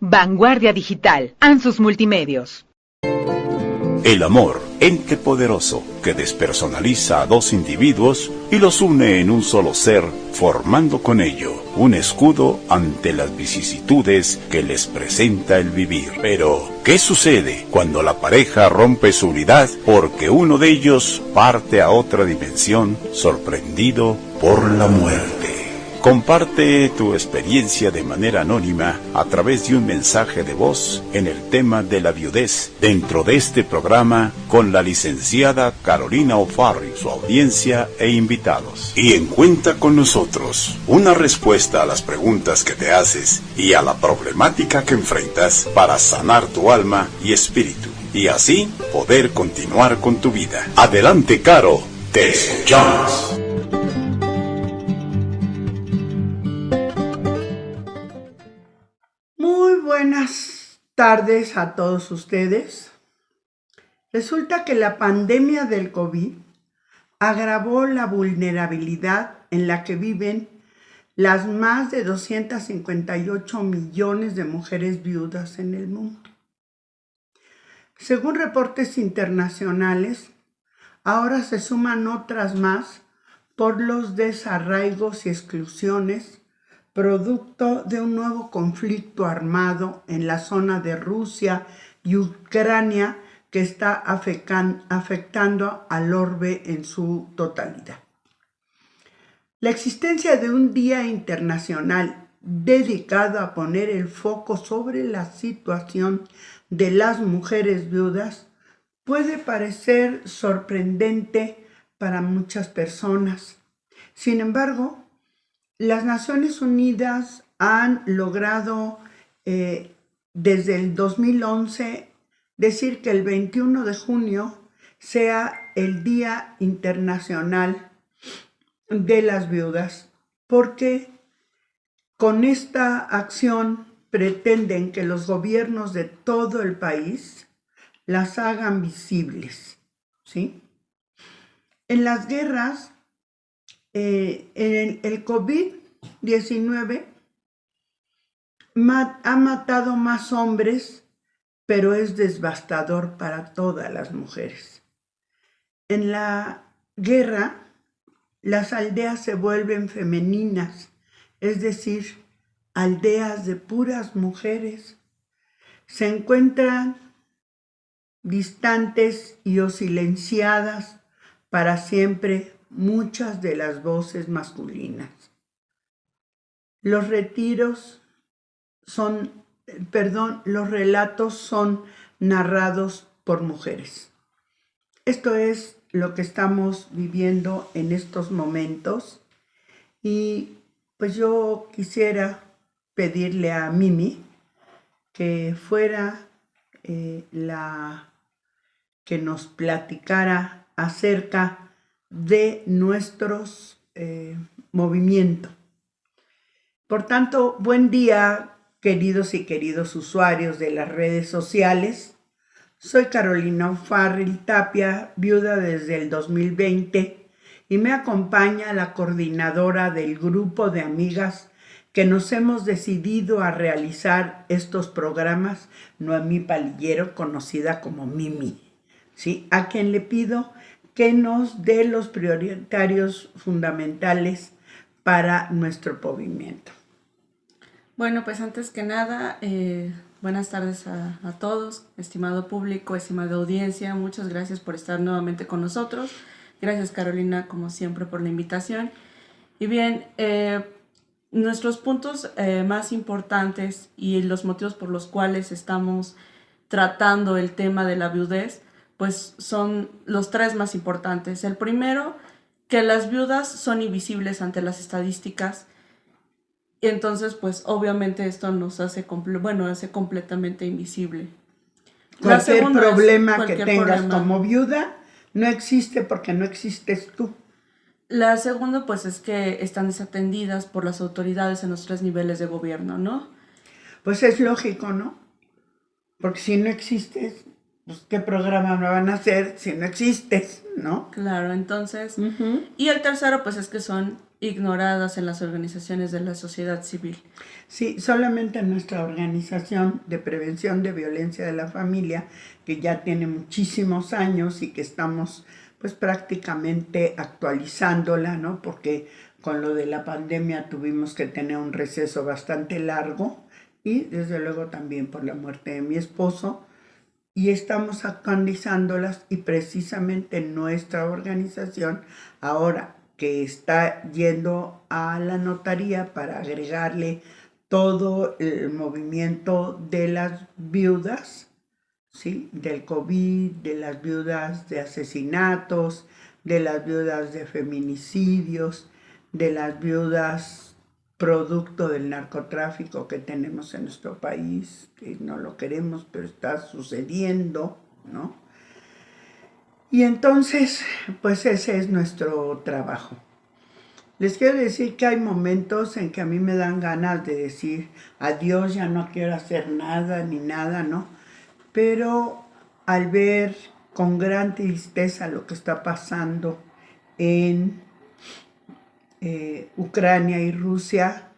Vanguardia Digital, Ansus Multimedios. El amor, ente poderoso que despersonaliza a dos individuos y los une en un solo ser, formando con ello un escudo ante las vicisitudes que les presenta el vivir. Pero, ¿qué sucede cuando la pareja rompe su unidad porque uno de ellos parte a otra dimensión sorprendido por la muerte? Comparte tu experiencia de manera anónima a través de un mensaje de voz en el tema de la viudez dentro de este programa con la licenciada Carolina O'Farrill, su audiencia e invitados. Y encuentra con nosotros una respuesta a las preguntas que te haces y a la problemática que enfrentas para sanar tu alma y espíritu y así poder continuar con tu vida. Adelante, Caro, te escuchamos. Buenas tardes a todos ustedes. Resulta que la pandemia del COVID agravó la vulnerabilidad en la que viven las más de 258 millones de mujeres viudas en el mundo. Según reportes internacionales, ahora se suman otras más por los desarraigos y exclusiones producto de un nuevo conflicto armado en la zona de Rusia y Ucrania que está afectando al orbe en su totalidad. La existencia de un día internacional dedicado a poner el foco sobre la situación de las mujeres viudas puede parecer sorprendente para muchas personas. Sin embargo, las Naciones Unidas han logrado desde el 2011 decir que el 21 de junio sea el Día Internacional de las Viudas, porque con esta acción pretenden que los gobiernos de todo el país las hagan visibles, ¿sí? En las guerras, el COVID-19 ha matado más hombres, pero es devastador para todas las mujeres. En la guerra, las aldeas se vuelven femeninas, es decir, aldeas de puras mujeres. Se encuentran distantes y o silenciadas para siempre muchas de las voces masculinas. Los relatos son narrados por mujeres. Esto es lo que estamos viviendo en estos momentos y pues yo quisiera pedirle a Mimi que fuera la que nos platicara acerca de nuestros movimientos. Por tanto, buen día, queridos y queridos usuarios de las redes sociales. Soy Carolina O'Farrill Tapia, viuda desde el 2020, y me acompaña la coordinadora del grupo de amigas que nos hemos decidido a realizar estos programas, Noemí Palillero, conocida como Mimi, ¿sí? A quien le pido que nos dé los prioritarios fundamentales para nuestro movimiento. Bueno, pues antes que nada, buenas tardes a todos, estimado público, estimada audiencia, muchas gracias por estar nuevamente con nosotros. Gracias, Carolina, como siempre, por la invitación. Y bien, nuestros puntos más importantes y los motivos por los cuales estamos tratando el tema de la viudez, pues son los tres más importantes. El primero, que las viudas son invisibles ante las estadísticas. Y entonces, pues obviamente esto nos hace completamente invisible. Cualquier problema que tengas como viuda no existe porque no existes tú. La segunda, pues, es que están desatendidas por las autoridades en los tres niveles de gobierno, ¿no? Pues es lógico, ¿no? Porque si no existes, pues ¿qué programa me van a hacer si no existes, no? Claro, entonces... Y el tercero, pues, es que son ignoradas en las organizaciones de la sociedad civil. Sí, solamente nuestra organización de prevención de violencia de la familia, que ya tiene muchísimos años y que estamos pues prácticamente actualizándola, ¿no? Porque con lo de la pandemia tuvimos que tener un receso bastante largo y desde luego también por la muerte de mi esposo, y estamos actualizándolas, y precisamente nuestra organización ahora que está yendo a la notaría para agregarle todo el movimiento de las viudas, ¿sí? Del COVID, de las viudas de asesinatos, de las viudas de feminicidios, de las viudas producto del narcotráfico que tenemos en nuestro país, que no lo queremos, pero está sucediendo, ¿no? Y entonces, pues ese es nuestro trabajo. Les quiero decir que hay momentos en que a mí me dan ganas de decir adiós, ya no quiero hacer nada ni nada, ¿no? Pero al ver con gran tristeza lo que está pasando en Ucrania y Rusia,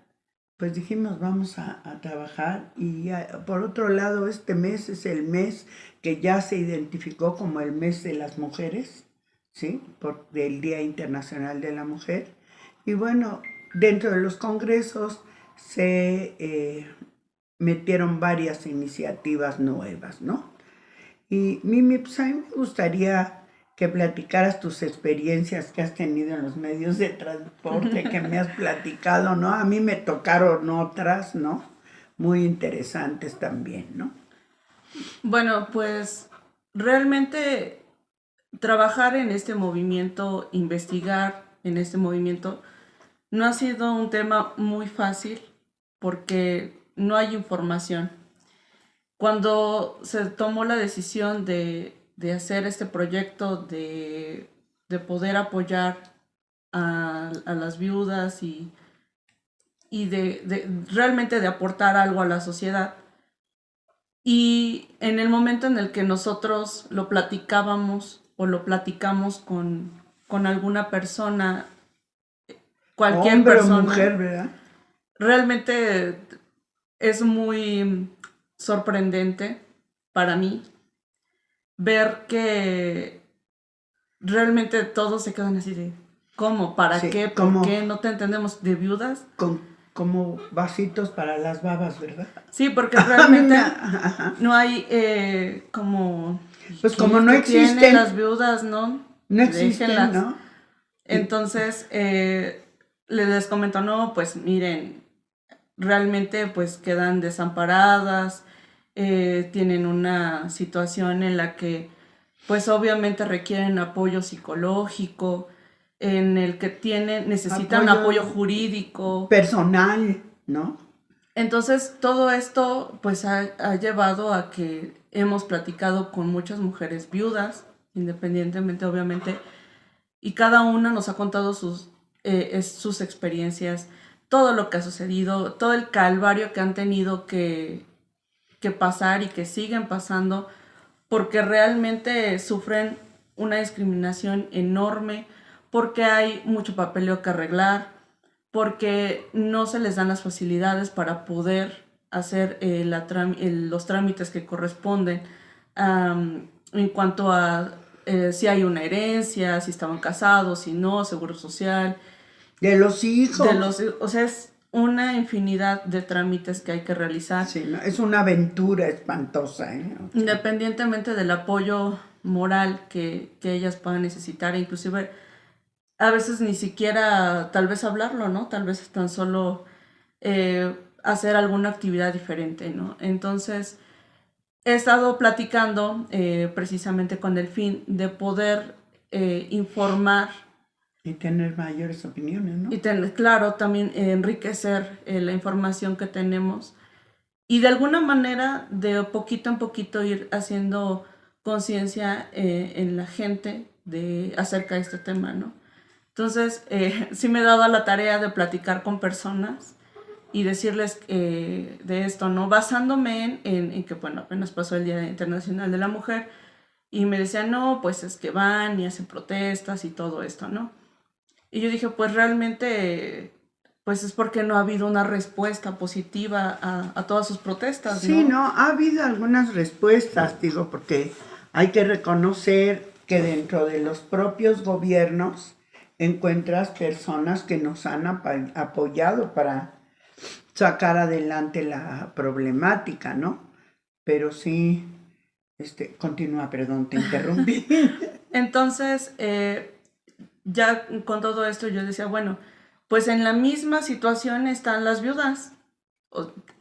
pues dijimos vamos a trabajar. Y por otro lado, este mes es el mes que ya se identificó como el mes de las mujeres, ¿sí? Del Día Internacional de la Mujer. Y bueno, dentro de los congresos se metieron varias iniciativas nuevas, ¿no? Y Mimi, pues a mí me gustaría que platicaras tus experiencias que has tenido en los medios de transporte, que me has platicado, ¿no? A mí me tocaron otras, ¿no? Muy interesantes también, ¿no? Bueno, pues realmente trabajar en este movimiento, investigar en este movimiento, no ha sido un tema muy fácil porque no hay información. Cuando se tomó la decisión de hacer este proyecto, de poder apoyar a las viudas y realmente de aportar algo a la sociedad, y en el momento en el que nosotros lo platicábamos o lo platicamos con alguna persona, cualquier hombre persona, o mujer, ¿verdad? Realmente es muy sorprendente para mí ver que realmente todos se quedan así de ¿cómo? ¿Para Sí, qué? ¿Por qué? No te entendemos. ¿De viudas? Como vasitos para las babas, ¿verdad? Sí, porque realmente no hay pues como no existen las viudas, ¿no? No existen, Déjenlas. ¿no? Entonces les comento, no, pues miren, realmente pues quedan desamparadas, tienen una situación en la que pues obviamente requieren apoyo psicológico, en el que necesitan apoyo jurídico, personal, ¿no? Entonces todo esto pues ha llevado a que hemos platicado con muchas mujeres viudas, independientemente obviamente, y cada una nos ha contado sus experiencias, todo lo que ha sucedido, todo el calvario que han tenido que pasar y que siguen pasando, porque realmente sufren una discriminación enorme, porque hay mucho papeleo que arreglar, porque no se les dan las facilidades para poder hacer los trámites que corresponden en cuanto a si hay una herencia, si estaban casados, si no, seguro social. De los hijos. O sea, es una infinidad de trámites que hay que realizar. Sí, no, es una aventura espantosa, ¿eh? O sea, independientemente del apoyo moral que ellas puedan necesitar, e inclusive a veces ni siquiera tal vez hablarlo, ¿no? Tal vez tan solo hacer alguna actividad diferente, ¿no? Entonces, he estado platicando precisamente con el fin de poder informar. Y tener mayores opiniones, ¿no? Y claro, también enriquecer la información que tenemos. Y de alguna manera, de poquito en poquito, ir haciendo conciencia en la gente acerca de este tema, ¿no? Entonces, sí me he dado a la tarea de platicar con personas y decirles de esto, ¿no? Basándome en que, bueno, apenas pasó el Día Internacional de la Mujer y me decían, no, pues es que van y hacen protestas y todo esto, ¿no? Y yo dije, pues realmente, pues es porque no ha habido una respuesta positiva a todas sus protestas, Sí, ¿no? no, ha habido algunas respuestas, digo, porque hay que reconocer que dentro de los propios gobiernos encuentras personas que nos han apoyado para sacar adelante la problemática, ¿no? Pero sí, continúa, perdón, te interrumpí. Entonces, ya con todo esto yo decía, bueno, pues en la misma situación están las viudas,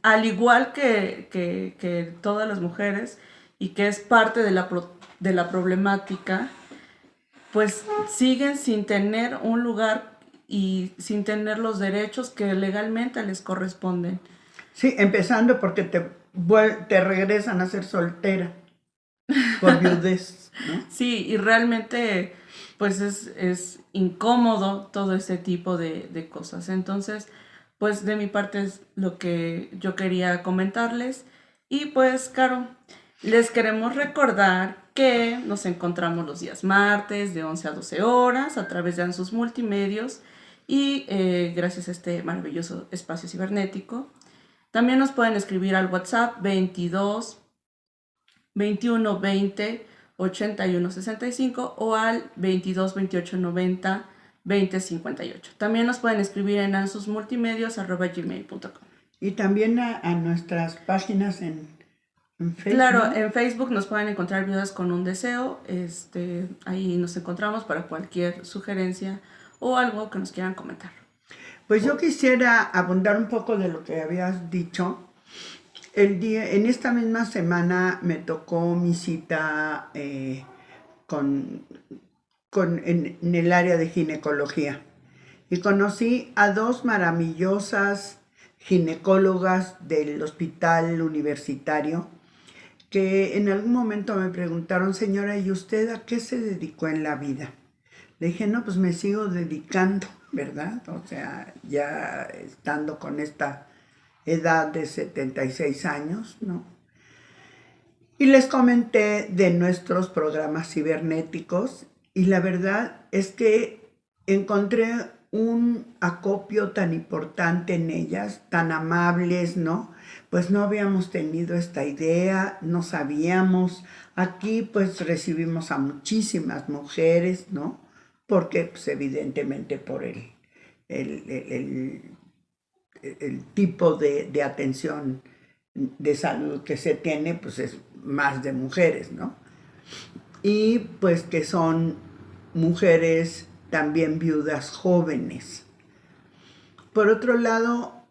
al igual que todas las mujeres, y que es parte de de la problemática, pues siguen sin tener un lugar y sin tener los derechos que legalmente les corresponden. Sí, empezando porque te regresan a ser soltera por viudez, ¿no? Sí, y realmente pues es incómodo todo ese tipo de cosas. Entonces, pues de mi parte es lo que yo quería comentarles. Y pues, Caro, les queremos recordar que nos encontramos los días martes de 11 a 12 horas a través de Ansus Multimedios y gracias a este maravilloso espacio cibernético. También nos pueden escribir al WhatsApp 22 21 20 81 65 o al 22 28 90 20 58. También nos pueden escribir en ansusmultimedios@gmail.com. Y también a nuestras páginas en Facebook. Claro, ¿no? en Facebook nos pueden encontrar Viudas con un Deseo. Ahí nos encontramos para cualquier sugerencia o algo que nos quieran comentar. Pues yo quisiera abundar un poco de lo que habías dicho. En esta misma semana me tocó mi cita en el área de ginecología y conocí a dos maravillosas ginecólogas del hospital universitario que en algún momento me preguntaron, señora, ¿y usted a qué se dedicó en la vida? Le dije, no, pues me sigo dedicando, ¿verdad? O sea, ya estando con esta edad de 76 años, ¿no? Y les comenté de nuestros programas cibernéticos y la verdad es que encontré un acopio tan importante en ellas, tan amables, ¿no? Pues no habíamos tenido esta idea, no sabíamos. Aquí pues recibimos a muchísimas mujeres, ¿no? Porque pues evidentemente por el tipo de atención de salud que se tiene, pues es más de mujeres, ¿no? Y pues que son mujeres también viudas jóvenes. Por otro lado,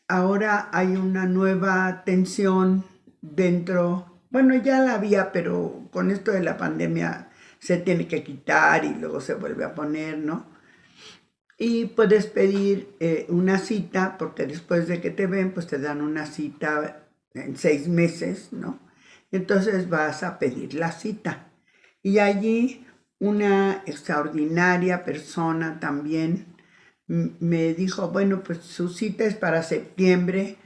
ahora hay una nueva tensión dentro, bueno, ya la había, pero con esto de la pandemia se tiene que quitar y luego se vuelve a poner, ¿no? Y puedes pedir una cita, porque después de que te ven, pues te dan una cita en 6 meses, ¿no? Entonces vas a pedir la cita. Y allí una extraordinaria persona también me dijo, bueno, pues su cita es para septiembre,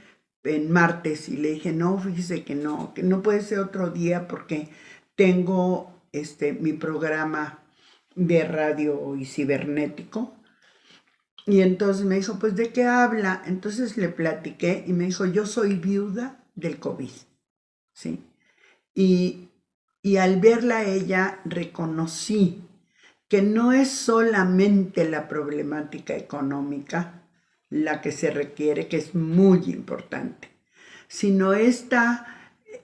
en martes. Y le dije, no, fíjese que no puede ser otro día porque tengo mi programa de radio y cibernético. Y entonces me dijo, pues, ¿de qué habla? Entonces le platiqué y me dijo, yo soy viuda del COVID, ¿sí? Y al verla a ella reconocí que no es solamente la problemática económica la que se requiere, que es muy importante, sino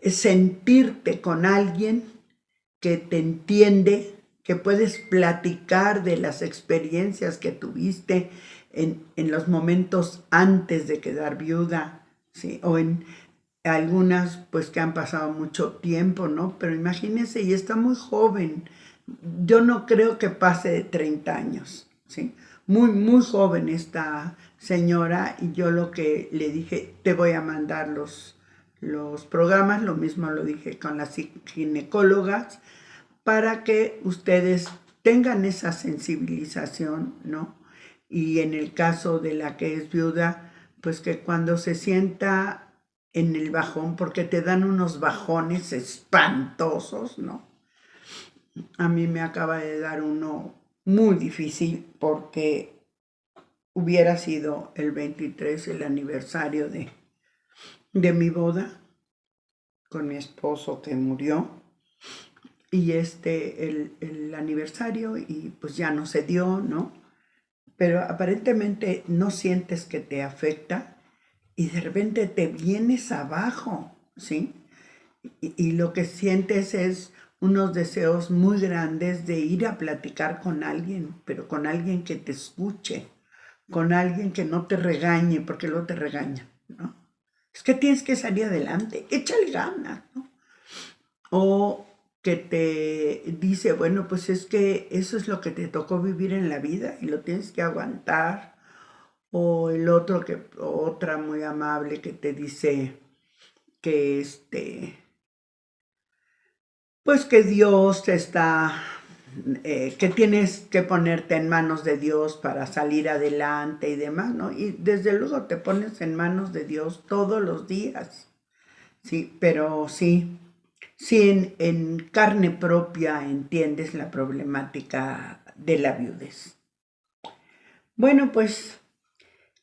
sentirte con alguien que te entiende, que puedes platicar de las experiencias que tuviste en los momentos antes de quedar viuda, ¿sí? O en algunas pues que han pasado mucho tiempo, ¿no? Pero imagínense, y está muy joven, yo no creo que pase de 30 años, ¿sí? Muy, muy joven esta señora, y yo lo que le dije, te voy a mandar los programas, lo mismo lo dije con las ginecólogas, para que ustedes tengan esa sensibilización, ¿no? Y en el caso de la que es viuda, pues que cuando se sienta en el bajón, porque te dan unos bajones espantosos, ¿no? A mí me acaba de dar uno muy difícil porque hubiera sido el 23 el aniversario de mi boda con mi esposo que murió, y el aniversario, y pues ya no se dio, ¿no? Pero aparentemente no sientes que te afecta y de repente te vienes abajo, ¿sí? Y lo que sientes es unos deseos muy grandes de ir a platicar con alguien, pero con alguien que te escuche, con alguien que no te regañe, porque luego te regaña, ¿no? Es que tienes que salir adelante, échale ganas, ¿no? O que te dice, bueno, pues es que eso es lo que te tocó vivir en la vida y lo tienes que aguantar. O el otro otra muy amable que te dice que pues que Dios te está, que tienes que ponerte en manos de Dios para salir adelante y demás, ¿no? Y desde luego te pones en manos de Dios todos los días, sí, pero sí en carne propia entiendes la problemática de la viudez. Bueno, pues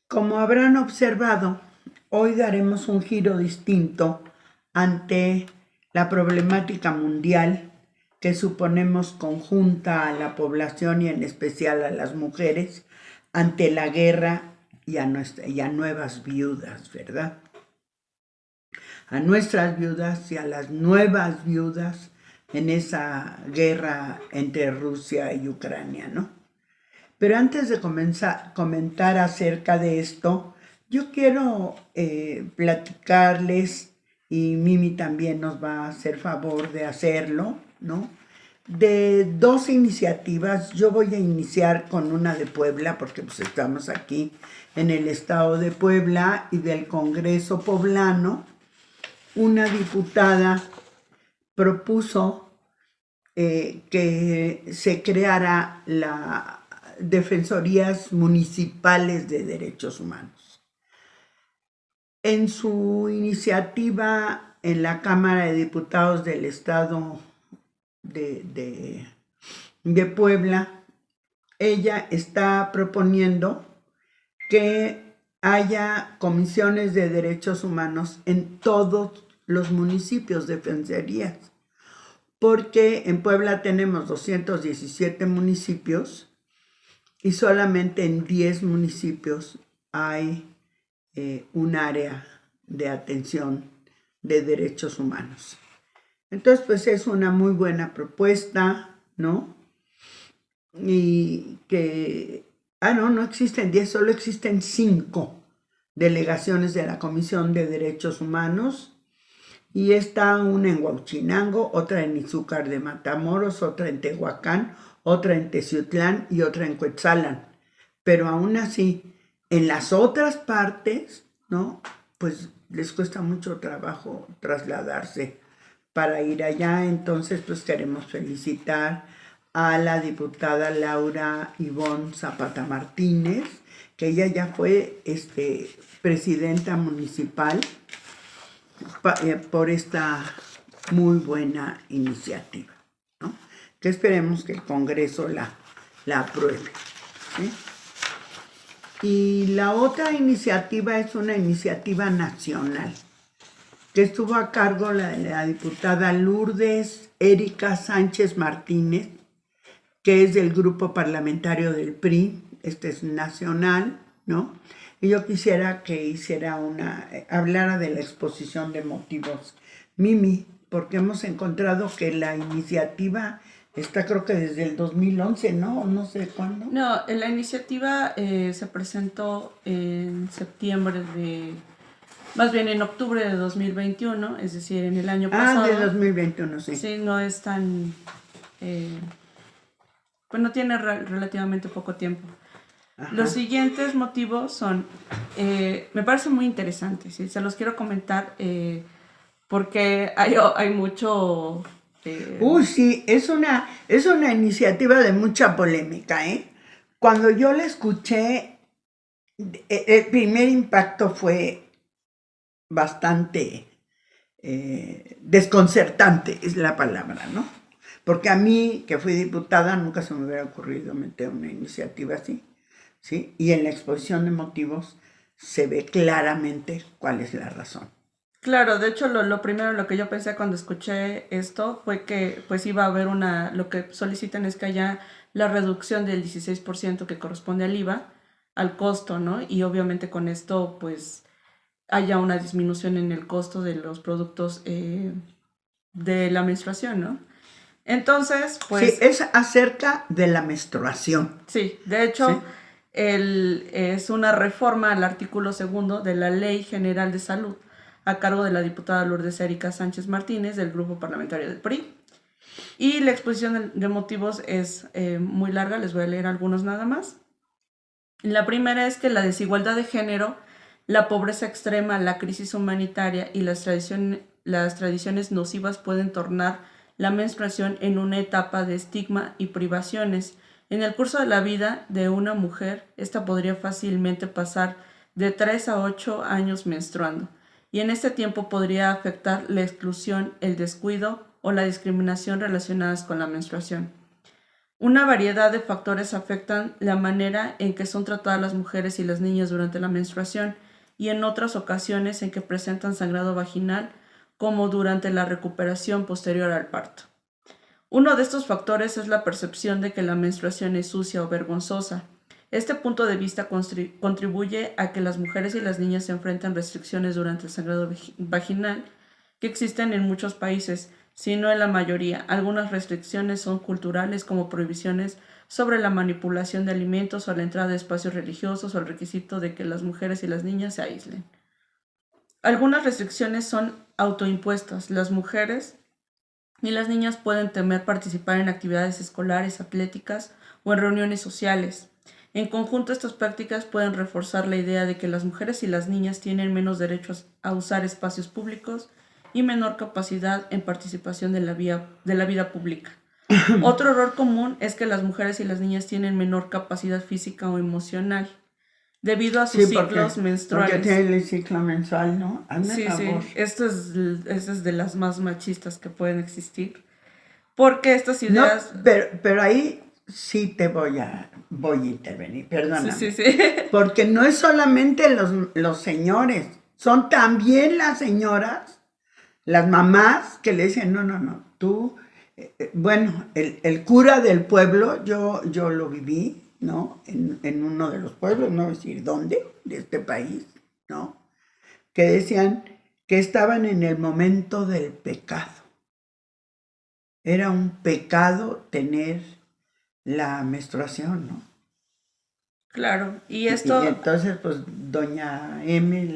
como habrán observado, hoy daremos un giro distinto ante la problemática mundial que suponemos conjunta a la población y en especial a las mujeres ante la guerra y a nuevas viudas, ¿verdad? A nuestras viudas y a las nuevas viudas en esa guerra entre Rusia y Ucrania, ¿no? Pero antes de comentar acerca de esto, yo quiero platicarles, y Mimi también nos va a hacer favor de hacerlo, ¿no? De dos iniciativas. Yo voy a iniciar con una de Puebla, porque pues estamos aquí en el estado de Puebla, y del Congreso poblano. Una diputada propuso que se creara la Defensorías Municipales de Derechos Humanos. En su iniciativa en la Cámara de Diputados del Estado de Puebla, ella está proponiendo que haya comisiones de derechos humanos en todos los municipios, defensorías, porque en Puebla tenemos 217 municipios y solamente en 10 municipios hay un área de atención de derechos humanos. Entonces, pues es una muy buena propuesta, ¿no? Y que, no existen 10, solo existen 5 delegaciones de la Comisión de Derechos Humanos, y está una en Huauchinango, otra en Izúcar de Matamoros, otra en Tehuacán, otra en Teciutlán y otra en Cuetzalan. Pero aún así, en las otras partes, ¿no? Pues les cuesta mucho trabajo trasladarse para ir allá. Entonces, pues queremos felicitar a la diputada Laura Ivonne Zapata Martínez, que ella ya fue presidenta municipal, por esta muy buena iniciativa, ¿no? Que esperemos que el Congreso la apruebe, ¿sí? Y la otra iniciativa es una iniciativa nacional que estuvo a cargo de la diputada Lourdes Erika Sánchez Martínez, que es del grupo parlamentario del PRI. Este es nacional, ¿no? Y yo quisiera que hablara de la exposición de motivos Mimi, porque hemos encontrado que la iniciativa está, creo que desde el 2011, ¿no? No sé cuándo. No, la iniciativa se presentó en más bien en octubre de 2021, es decir, en el año pasado. De 2021, sí. Sí, no es tan... pues no tiene relativamente poco tiempo. Ajá. Los siguientes motivos son, me parecen muy interesantes, ¿sí? Se los quiero comentar porque hay mucho... sí, es una iniciativa de mucha polémica, ¿eh? Cuando yo la escuché, el primer impacto fue bastante desconcertante, es la palabra, ¿no? Porque a mí, que fui diputada, nunca se me hubiera ocurrido meter una iniciativa así, ¿sí? Y en la exposición de motivos se ve claramente cuál es la razón. Claro, de hecho lo primero lo que yo pensé cuando escuché esto fue que pues iba a haber lo que solicitan es que haya la reducción del 16% que corresponde al IVA, al costo, ¿no? Y obviamente con esto pues haya una disminución en el costo de los productos de la menstruación, ¿no? Entonces, pues... Sí, es acerca de la menstruación. Sí, de hecho, sí. Es una reforma al artículo 2 de la Ley General de Salud, a cargo de la diputada Lourdes Erika Sánchez Martínez, del grupo parlamentario del PRI. Y la exposición de motivos es muy larga, les voy a leer algunos nada más. La primera es que la desigualdad de género, la pobreza extrema, la crisis humanitaria y las tradiciones nocivas pueden tornar la menstruación en una etapa de estigma y privaciones. En el curso de la vida de una mujer, esta podría fácilmente pasar de 3 a 8 años menstruando, y en este tiempo podría afectar la exclusión, el descuido o la discriminación relacionadas con la menstruación. Una variedad de factores afectan la manera en que son tratadas las mujeres y las niñas durante la menstruación y en otras ocasiones en que presentan sangrado vaginal, como durante la recuperación posterior al parto. Uno de estos factores es la percepción de que la menstruación es sucia o vergonzosa. Este punto de vista contribuye a que las mujeres y las niñas se enfrenten restricciones durante el sangrado vaginal que existen en muchos países, si no en la mayoría. Algunas restricciones son culturales, como prohibiciones sobre la manipulación de alimentos o la entrada de espacios religiosos o el requisito de que las mujeres y las niñas se aíslen. Algunas restricciones son autoimpuestas. Las mujeres y las niñas pueden temer participar en actividades escolares, atléticas o en reuniones sociales. En conjunto, estas prácticas pueden reforzar la idea de que las mujeres y las niñas tienen menos derechos a usar espacios públicos y menor capacidad en participación de la vida pública. Otro error común es que las mujeres y las niñas tienen menor capacidad física o emocional debido a sus ciclos menstruales. Porque tiene el ciclo mensual, ¿no? Sí. Esto es de las más machistas que pueden existir. Porque estas ideas... No, pero ahí sí te voy a intervenir, perdóname. Sí. Porque no es solamente los señores, son también las señoras, las mamás que le dicen, no, tú... bueno, el cura del pueblo, yo lo viví, ¿no? En uno de los pueblos, no voy a decir dónde, de este país, ¿no? Que decían que estaban en el momento del pecado. Era un pecado tener la menstruación, ¿no? Claro, y esto... Y entonces, pues, doña M,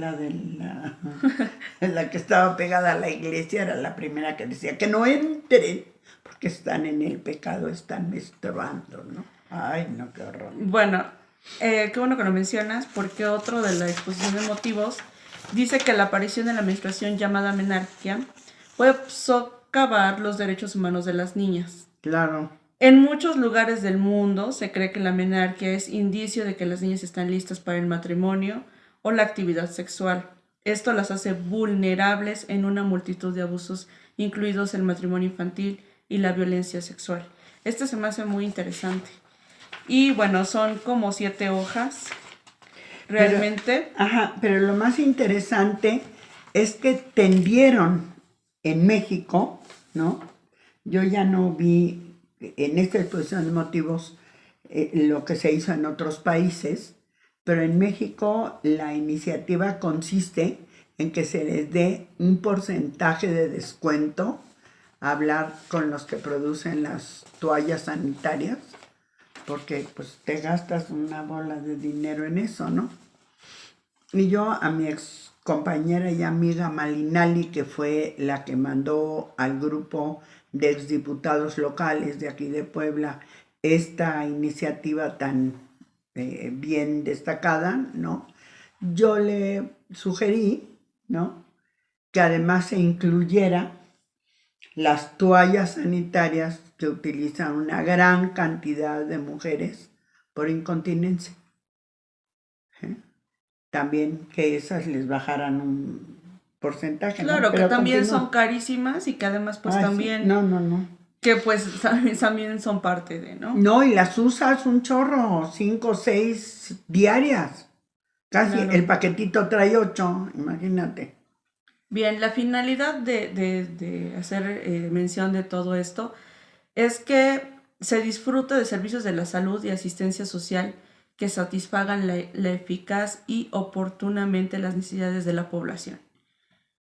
la que estaba pegada a la iglesia, era la primera que decía que no entren, porque están en el pecado, están menstruando, ¿no? Ay, no, qué horror. Bueno, qué bueno que lo mencionas, porque otro de la exposición de motivos dice que la aparición de la menstruación llamada menarquia puede socavar los derechos humanos de las niñas. Claro. En muchos lugares del mundo se cree que la menarquia es indicio de que las niñas están listas para el matrimonio o la actividad sexual. Esto las hace vulnerables en una multitud de abusos, incluidos el matrimonio infantil y la violencia sexual. Este se me hace muy interesante. Y bueno, son como 7 hojas, realmente. Pero lo más interesante es que tendieron en México, ¿no? Yo ya no vi en esta exposición de motivos lo que se hizo en otros países, pero en México la iniciativa consiste en que se les dé un porcentaje de descuento a hablar con los que producen las toallas sanitarias, porque pues te gastas una bola de dinero en eso, ¿no? Y yo a mi ex compañera y amiga Malinali, que fue la que mandó al grupo de exdiputados locales de aquí de Puebla esta iniciativa tan bien destacada, ¿no? Yo le sugerí, ¿no?, que además se incluyera las toallas sanitarias que utilizan una gran cantidad de mujeres por incontinencia. También que esas les bajaran un porcentaje. Claro, ¿no? que también son carísimas y que además pues también... Sí. No. Que pues también son parte de, ¿no? No, y las usas un chorro, 5 o 6 diarias. Casi Claro. el paquetito trae 8, imagínate. Bien, la finalidad de hacer mención de todo esto es que se disfrute de servicios de la salud y asistencia social que satisfagan la eficaz y oportunamente las necesidades de la población.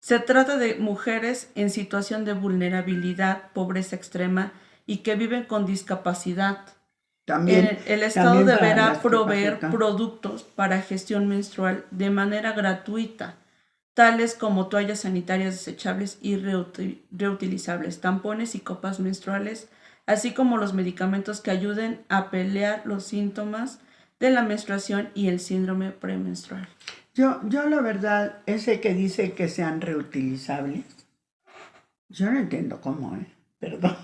Se trata de mujeres en situación de vulnerabilidad, pobreza extrema y que viven con discapacidad. También, El Estado también para deberá las proveer discapacitadas. productos para gestión menstrual de manera gratuita, tales como toallas sanitarias desechables y reutilizables, tampones y copas menstruales, así como los medicamentos que ayuden a paliar los síntomas de la menstruación y el síndrome premenstrual. Yo la verdad, ese que dice que sean reutilizables, yo no entiendo cómo, perdón.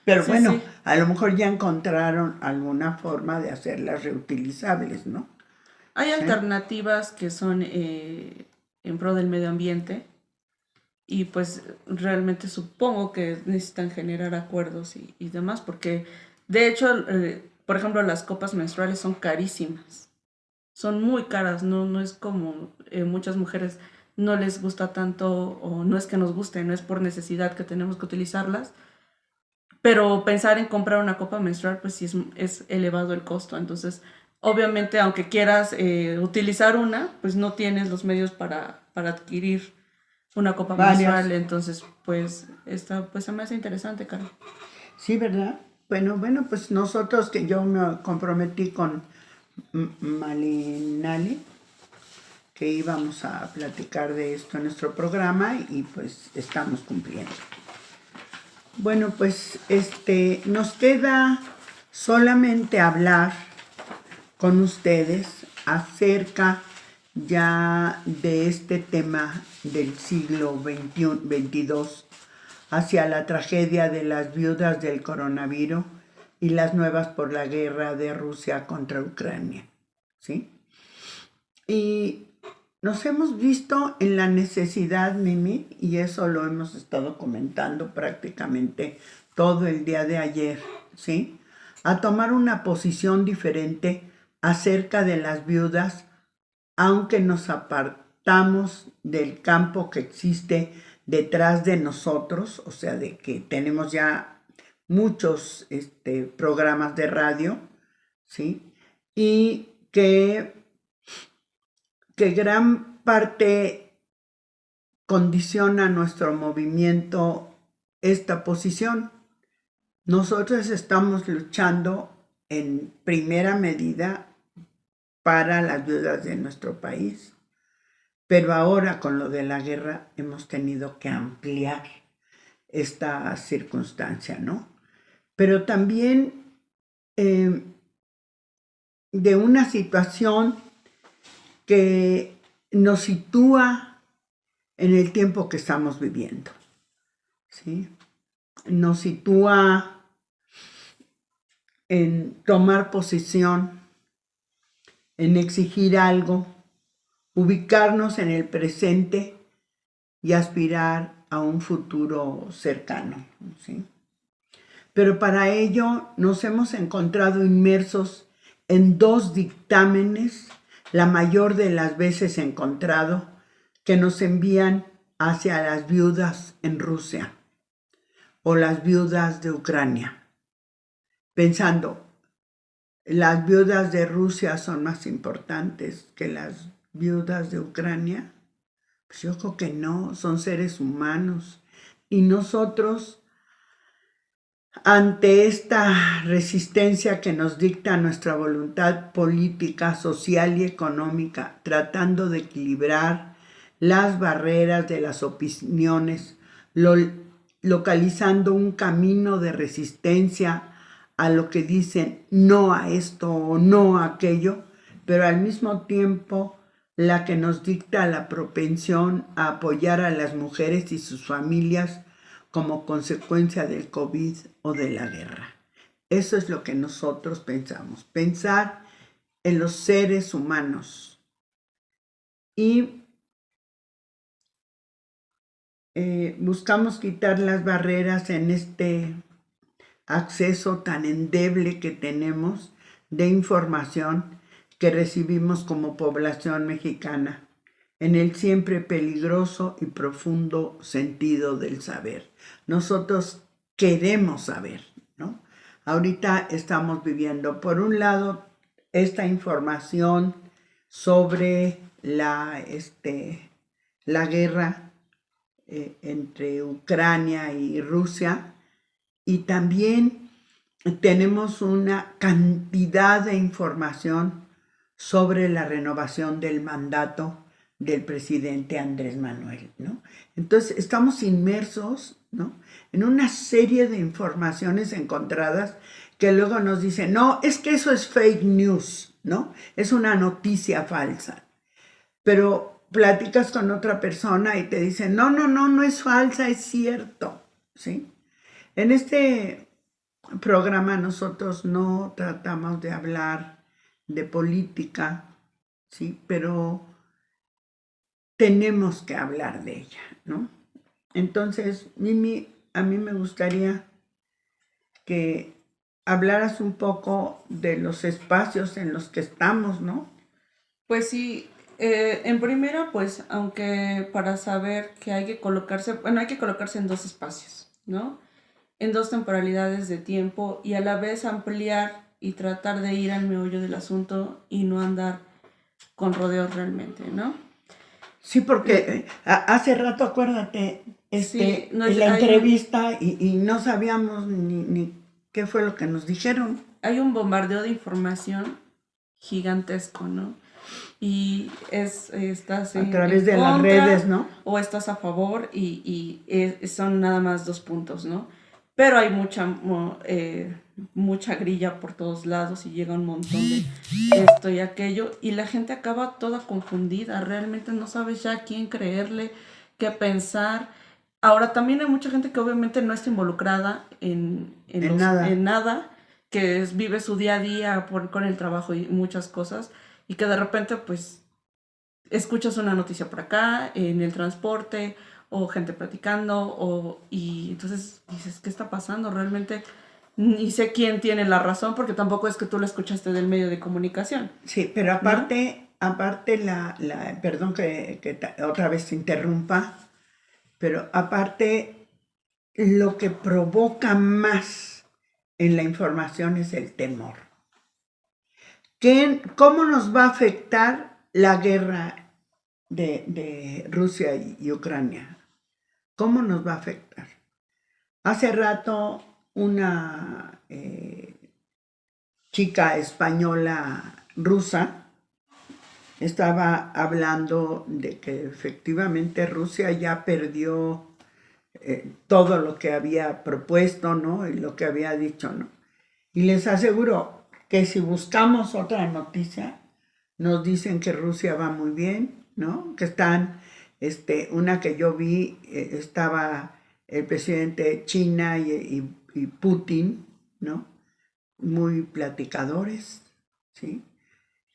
Pero Sí, bueno, sí. a lo mejor ya encontraron alguna forma de hacerlas reutilizables, ¿no? Hay Sí. alternativas que son en pro del medio ambiente y pues realmente supongo que necesitan generar acuerdos y demás porque de hecho, por ejemplo, las copas menstruales son carísimas, son muy caras, no es como muchas mujeres no les gusta tanto o no es que nos guste, no es por necesidad que tenemos que utilizarlas, pero pensar en comprar una copa menstrual, pues sí es elevado el costo. Entonces, obviamente, aunque quieras utilizar una, pues no tienes los medios para adquirir una copa Varias. menstrual. Entonces, pues, esta pues se me hace interesante, Carol. Sí, ¿verdad? Bueno, pues nosotros que yo me comprometí con Malinali, que íbamos a platicar de esto en nuestro programa y pues estamos cumpliendo. Bueno, pues nos queda solamente hablar con ustedes acerca ya de este tema del siglo XXII hacia la tragedia de las viudas del coronavirus y las nuevas por la guerra de Rusia contra Ucrania, ¿sí? Y nos hemos visto en la necesidad, Mimi, y eso lo hemos estado comentando prácticamente todo el día de ayer, ¿sí? A tomar una posición diferente acerca de las viudas, aunque nos apartamos del campo que existe detrás de nosotros, o sea, de que tenemos ya muchos programas de radio, ¿sí? Y que gran parte condiciona nuestro movimiento esta posición. Nosotros estamos luchando en primera medida para las viudas de nuestro país, pero ahora con lo de la guerra hemos tenido que ampliar esta circunstancia, ¿no? Pero también de una situación que nos sitúa en el tiempo que estamos viviendo, ¿sí? Nos sitúa en tomar posición, en exigir algo, ubicarnos en el presente y aspirar a un futuro cercano, ¿sí? Pero para ello nos hemos encontrado inmersos en 2 dictámenes, la mayor de las veces encontrado, que nos envían hacia las viudas en Rusia o las viudas de Ucrania, pensando, ¿las viudas de Rusia son más importantes que las viudas de Ucrania? Pues yo creo que no, son seres humanos. Y nosotros, ante esta resistencia que nos dicta nuestra voluntad política, social y económica, tratando de equilibrar las barreras de las opiniones, localizando un camino de resistencia a lo que dicen no a esto o no a aquello, pero al mismo tiempo la que nos dicta la propensión a apoyar a las mujeres y sus familias como consecuencia del COVID o de la guerra. Eso es lo que nosotros pensamos, pensar en los seres humanos. Y buscamos quitar las barreras en este acceso tan endeble que tenemos de información que recibimos como población mexicana, en el siempre peligroso y profundo sentido del saber. Nosotros queremos saber, ¿no? Ahorita estamos viviendo, por un lado, esta información sobre la guerra entre Ucrania y Rusia, y también tenemos una cantidad de información sobre la renovación del mandato del presidente Andrés Manuel, ¿no? Entonces estamos inmersos, ¿no?, en una serie de informaciones encontradas que luego nos dicen, no, es que eso es fake news, ¿no? Es una noticia falsa. Pero platicas con otra persona y te dicen, no es falsa, es cierto, ¿sí? En este programa nosotros no tratamos de hablar de política, ¿sí? Pero tenemos que hablar de ella, ¿no? Entonces, Mimi, a mí me gustaría que hablaras un poco de los espacios en los que estamos, ¿no? Pues sí, en primera, pues, aunque para saber que hay que colocarse, bueno, hay que colocarse en dos espacios, ¿no? En dos temporalidades de tiempo y a la vez ampliar y tratar de ir al meollo del asunto y no andar con rodeos realmente, ¿no? Sí, porque hace rato, acuérdate, Sí, no, en la hay entrevista y no sabíamos ni qué fue lo que nos dijeron. hay un bombardeo de información gigantesco, ¿no? Y estás A través de las redes, ¿no? O estás a favor y son nada más 2 puntos, ¿no? Pero hay mucha grilla por todos lados y llega un montón de esto y aquello y la gente acaba toda confundida, realmente no sabes ya a quién creerle, qué pensar. Ahora también hay mucha gente que obviamente no está involucrada en nada, que vive su día a día con el trabajo y muchas cosas y que de repente pues escuchas una noticia por acá, en el transporte, o gente platicando, y entonces dices, ¿qué está pasando? Realmente ni sé quién tiene la razón, porque tampoco es que tú lo escuchaste del medio de comunicación. Sí, pero aparte, perdón que otra vez te interrumpa, pero aparte lo que provoca más en la información es el temor. ¿Cómo nos va a afectar la guerra de Rusia y Ucrania? ¿Cómo nos va a afectar? Hace rato una chica española rusa estaba hablando de que efectivamente Rusia ya perdió todo lo que había propuesto, ¿no? Y lo que había dicho, ¿no? Y les aseguro que si buscamos otra noticia, nos dicen que Rusia va muy bien, ¿no? Que están, una que yo vi, estaba el presidente de China y Putin, ¿no? Muy platicadores, ¿sí?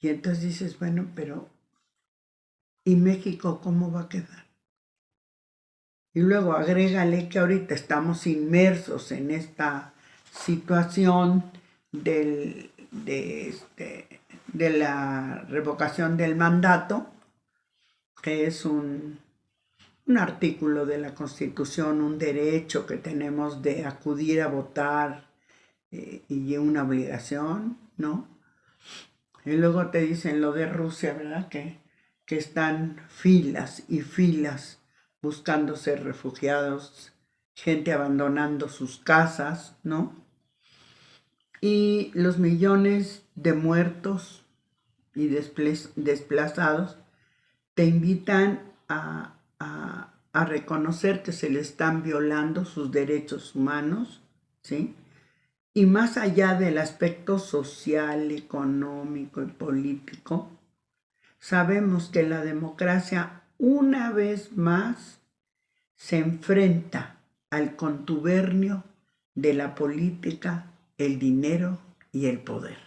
Y entonces dices, bueno, pero ¿y México cómo va a quedar? Y luego agrégale que ahorita estamos inmersos en esta situación de la revocación del mandato, que es un artículo de la Constitución, un derecho que tenemos de acudir a votar y una obligación, ¿no? Y luego te dicen lo de Rusia, ¿verdad? Que están filas y filas buscando ser refugiados, gente abandonando sus casas, ¿no? Y los millones de muertos y desplazados te invitan a reconocer que se le están violando sus derechos humanos, ¿sí? Y más allá del aspecto social, económico y político, sabemos que la democracia una vez más se enfrenta al contubernio de la política, el dinero y el poder.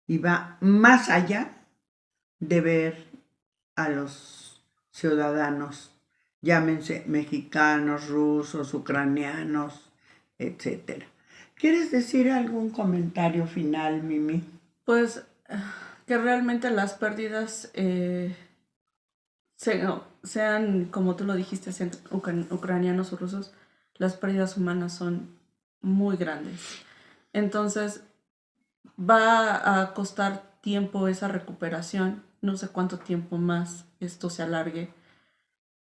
Y va más allá de ver a los ciudadanos llámense mexicanos, rusos, ucranianos, etc. ¿Quieres decir algún comentario final, Mimi? Pues que realmente las pérdidas sean, como tú lo dijiste, sean ucranianos o rusos, las pérdidas humanas son muy grandes. Entonces, va a costar tiempo esa recuperación, no sé cuánto tiempo más esto se alargue.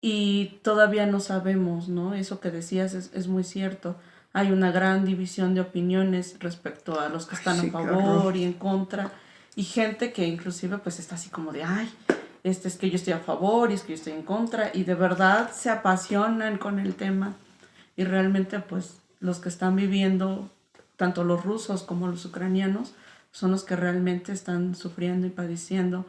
Y todavía no sabemos, ¿no? Eso que decías es muy cierto. Hay una gran división de opiniones respecto a los que están Sí, a favor y en contra. Y gente que inclusive pues está así como de, ay, es que yo estoy a favor y es que yo estoy en contra. Y de verdad se apasionan con el tema. Y realmente pues los que están viviendo, tanto los rusos como los ucranianos, son los que realmente están sufriendo y padeciendo.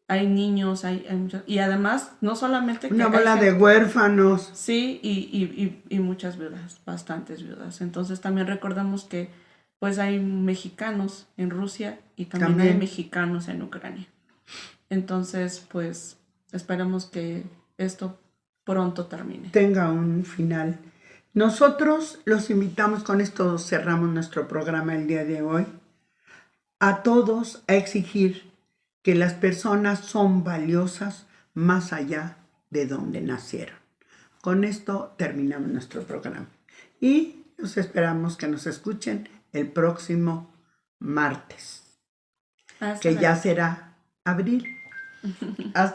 Hay niños, hay muchos, y además no solamente que Una hay bola de gente, huérfanos. sí, y muchas viudas, bastantes viudas. Entonces también recordamos que pues hay mexicanos en Rusia y también hay mexicanos en Ucrania. Entonces pues esperamos que esto pronto termine. Tenga un final. Nosotros los invitamos, con esto cerramos nuestro programa el día de hoy, a todos a exigir que las personas son valiosas más allá de donde nacieron. Con esto terminamos nuestro programa y los esperamos que nos escuchen el próximo martes, que ya será abril. Hasta